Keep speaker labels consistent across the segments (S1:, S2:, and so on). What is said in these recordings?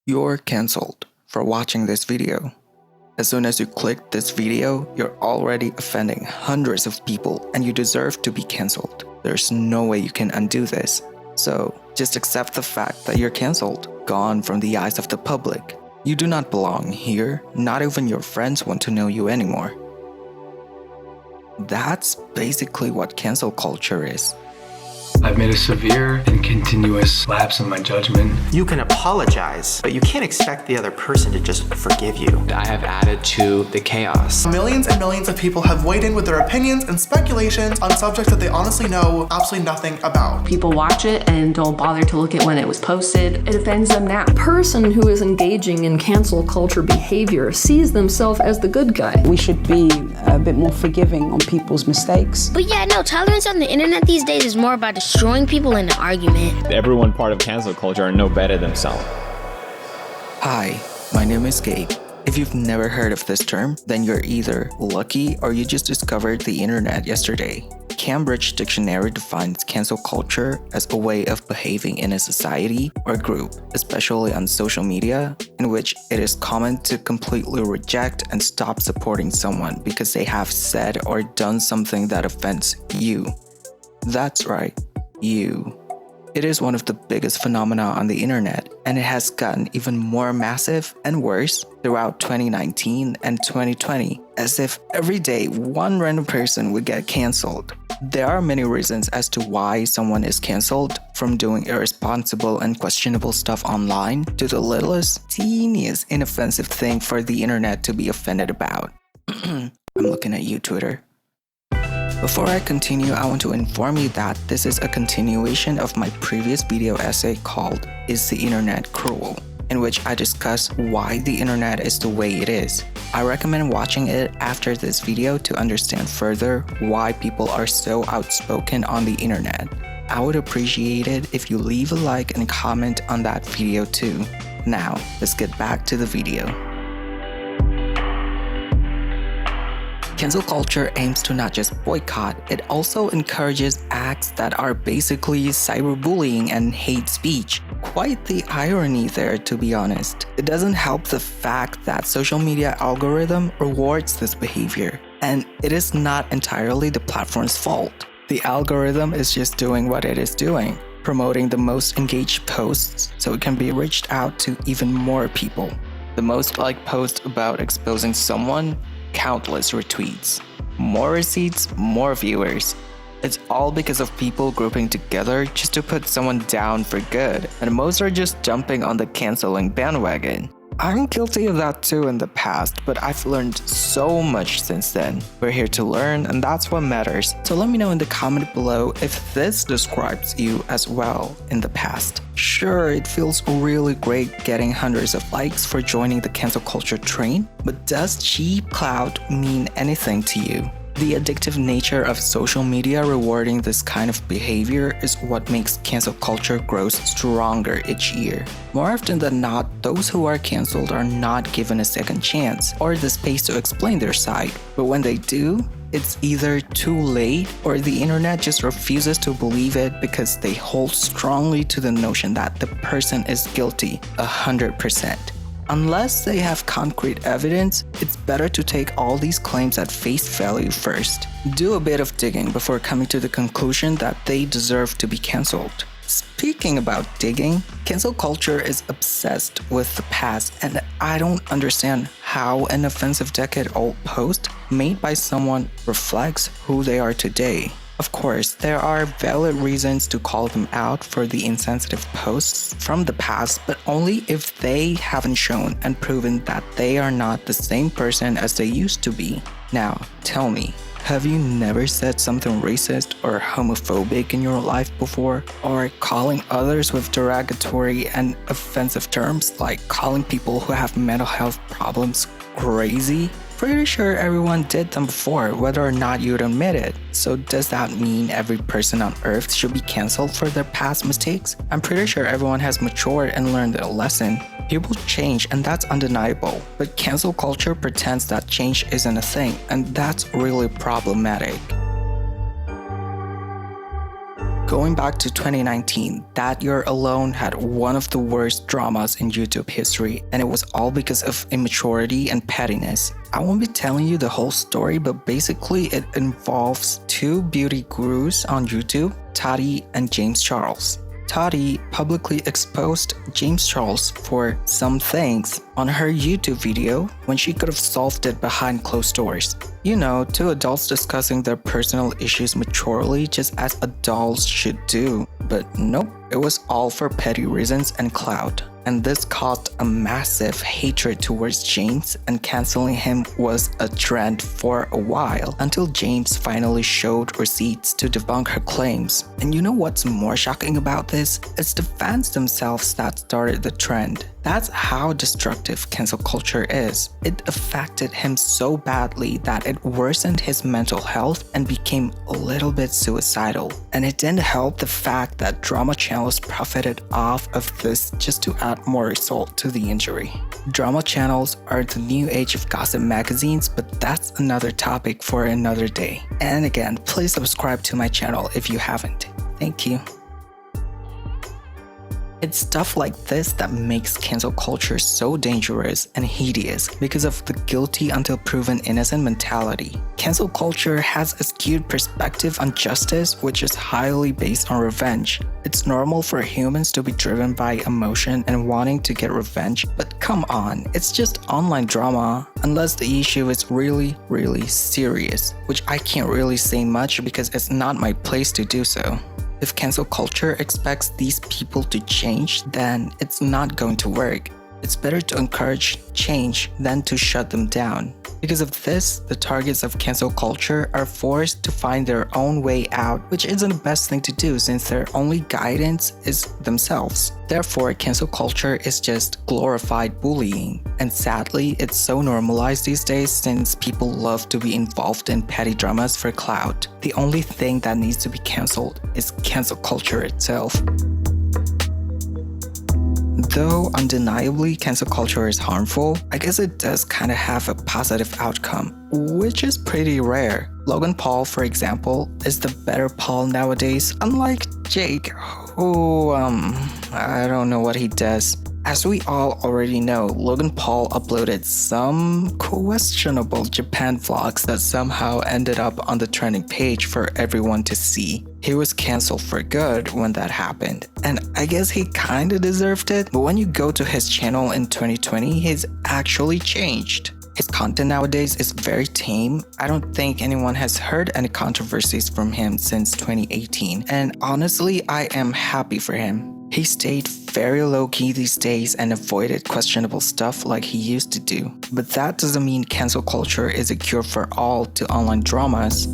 S1: You're cancelled for watching this video. As soon as you click this video, you're already offending hundreds of people and you deserve to be cancelled. There's no way you can undo this. So just accept the fact that you're cancelled, gone from the eyes of the public. You do not belong here, not even your friends want to know you anymore. That's basically what cancel culture is.
S2: I've made a severe and continuous lapse in my judgment.
S3: You can apologize, but you can't expect the other person to just forgive you.
S4: I have added to the chaos.
S5: Millions and millions of people have weighed in with their opinions and speculations on subjects that they honestly know absolutely nothing about.
S6: People watch it and don't bother to look at when it was posted. It offends them now.
S7: A person who is engaging in cancel culture behavior sees themselves as the good guy.
S8: We should be a bit more forgiving on people's mistakes.
S9: But yeah, no, tolerance on the internet these days is more about destroying people in an argument.
S10: Everyone part of cancel culture are no better themselves.
S1: Hi, my name is Gabe. If you've never heard of this term, then you're either lucky or you just discovered the internet yesterday. Cambridge Dictionary defines cancel culture as a way of behaving in a society or group, especially on social media, in which it is common to completely reject and stop supporting someone because they have said or done something that offends you. That's right, you. It is one of the biggest phenomena on the internet, and it has gotten even more massive and worse throughout 2019 and 2020, as if every day one random person would get cancelled. There are many reasons as to why someone is cancelled, from doing irresponsible and questionable stuff online to the littlest, teeniest, inoffensive thing for the internet to be offended about. I'm looking at you, Twitter. Before I continue, I want to inform you that this is a continuation of my previous video essay called Is the Internet Cruel?, in which I discuss why the internet is the way it is. I recommend watching it after this video to understand further why people are so outspoken on the internet. I would appreciate it if you leave a like and comment on that video too. Now, let's get back to the video. Cancel culture aims to not just boycott, it also encourages acts that are basically cyberbullying and hate speech. Quite the irony there, to be honest. It doesn't help the fact that social media algorithm rewards this behavior, and it is not entirely the platform's fault. The algorithm is just doing what it is doing, promoting the most engaged posts so it can be reached out to even more people. The most liked post about exposing someone, countless retweets. More receipts, more viewers. It's all because of people grouping together just to put someone down for good, and most are just jumping on the canceling bandwagon. I'm guilty of that too in the past, but I've learned so much since then. We're here to learn, and that's what matters. So let me know in the comment below if this describes you as well in the past. Sure, it feels really great getting hundreds of likes for joining the cancel culture train, but does cheap clout mean anything to you? The addictive nature of social media rewarding this kind of behavior is what makes cancel culture grow stronger each year. More often than not, those who are cancelled are not given a second chance or the space to explain their side. But when they do, it's either too late or the internet just refuses to believe it because they hold strongly to the notion that the person is guilty 100%. Unless they have concrete evidence, it's better to take all these claims at face value first. Do a bit of digging before coming to the conclusion that they deserve to be cancelled. Speaking about digging, cancel culture is obsessed with the past, and I don't understand how an offensive decade-old post made by someone reflects who they are today. Of course, there are valid reasons to call them out for the insensitive posts from the past, but only if they haven't shown and proven that they are not the same person as they used to be. Now, tell me, have you never said something racist or homophobic in your life before? Or calling others with derogatory and offensive terms, like calling people who have mental health problems crazy? Pretty sure everyone did them before, whether or not you'd admit it. So does that mean every person on earth should be cancelled for their past mistakes? I'm pretty sure everyone has matured and learned their lesson. People change, and that's undeniable. But cancel culture pretends that change isn't a thing, and that's really problematic. Going back to 2019, that year alone had one of the worst dramas in YouTube history, and it was all because of immaturity and pettiness. I won't be telling you the whole story, but basically it involves two beauty gurus on YouTube, Tati and James Charles. Tati publicly exposed James Charles for some things on her YouTube video when she could have solved it behind closed doors. You know, two adults discussing their personal issues maturely just as adults should do. But nope, it was all for petty reasons and clout. And this caused a massive hatred towards James, and canceling him was a trend for a while until James finally showed receipts to debunk her claims. And you know what's more shocking about this? It's the fans themselves that started the trend. That's how destructive cancel culture is. It affected him so badly that it worsened his mental health and became a little bit suicidal. And it didn't help the fact that drama channels profited off of this just to add more result to the injury. Drama channels are the new age of gossip magazines, but that's another topic for another day. And again, please subscribe to my channel if you haven't. Thank you. It's stuff like this that makes cancel culture so dangerous and hideous because of the guilty until proven innocent mentality. Cancel culture has a skewed perspective on justice, which is highly based on revenge. It's normal for humans to be driven by emotion and wanting to get revenge, but come on, it's just online drama, unless the issue is really serious, which I can't really say much because it's not my place to do so. If cancel culture expects these people to change, then it's not going to work. It's better to encourage change than to shut them down. Because of this, the targets of cancel culture are forced to find their own way out, which isn't the best thing to do since their only guidance is themselves. Therefore, cancel culture is just glorified bullying. And sadly, it's so normalized these days since people love to be involved in petty dramas for clout. The only thing that needs to be cancelled is cancel culture itself. Though undeniably cancel culture is harmful, I guess it does kinda have a positive outcome, which is pretty rare. Logan Paul, for example, is the better Paul nowadays, unlike Jake, who, I don't know what he does. As we all already know, Logan Paul uploaded some questionable Japan vlogs that somehow ended up on the trending page for everyone to see. He was cancelled for good when that happened, and I guess he kinda deserved it, but when you go to his channel in 2020, he's actually changed. His content nowadays is very tame. I don't think anyone has heard any controversies from him since 2018, and honestly, I am happy for him. He stayed very low-key these days and avoided questionable stuff like he used to do. But that doesn't mean cancel culture is a cure for all to online dramas.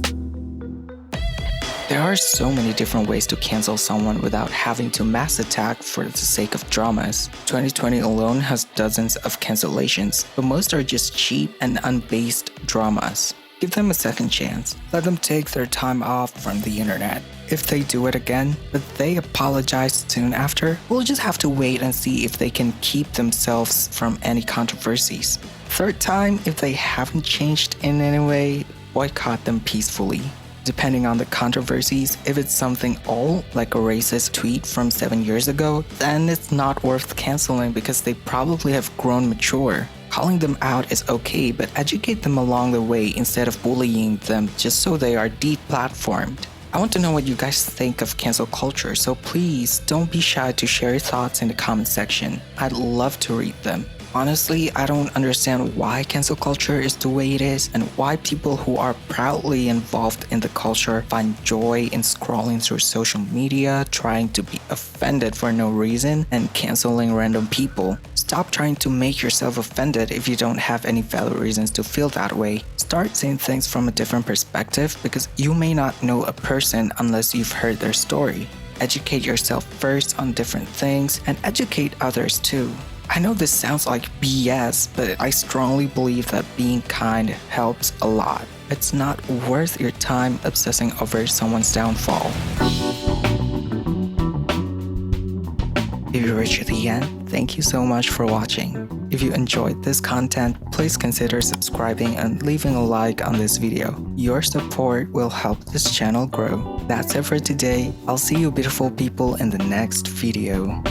S1: There are so many different ways to cancel someone without having to mass attack for the sake of dramas. 2020 alone has dozens of cancellations, but most are just cheap and unbased dramas. Give them a second chance. Let them take their time off from the internet. If they do it again, but they apologize soon after, we'll just have to wait and see if they can keep themselves from any controversies. Third time, if they haven't changed in any way, boycott them peacefully. Depending on the controversies, if it's something old, like a racist tweet from 7 years ago, then it's not worth canceling because they probably have grown mature. Calling them out is okay, but educate them along the way instead of bullying them just so they are deplatformed. I want to know what you guys think of cancel culture, so please don't be shy to share your thoughts in the comment section. I'd love to read them. Honestly, I don't understand why cancel culture is the way it is and why people who are proudly involved in the culture find joy in scrolling through social media, trying to be offended for no reason, and canceling random people. Stop trying to make yourself offended if you don't have any valid reasons to feel that way. Start seeing things from a different perspective because you may not know a person unless you've heard their story. Educate yourself first on different things and educate others too. I know this sounds like BS, but I strongly believe that being kind helps a lot. It's not worth your time obsessing over someone's downfall. If we reach the end, thank you so much for watching. If you enjoyed this content, please consider subscribing and leaving a like on this video. Your support will help this channel grow. That's it for today. I'll see you beautiful people in the next video.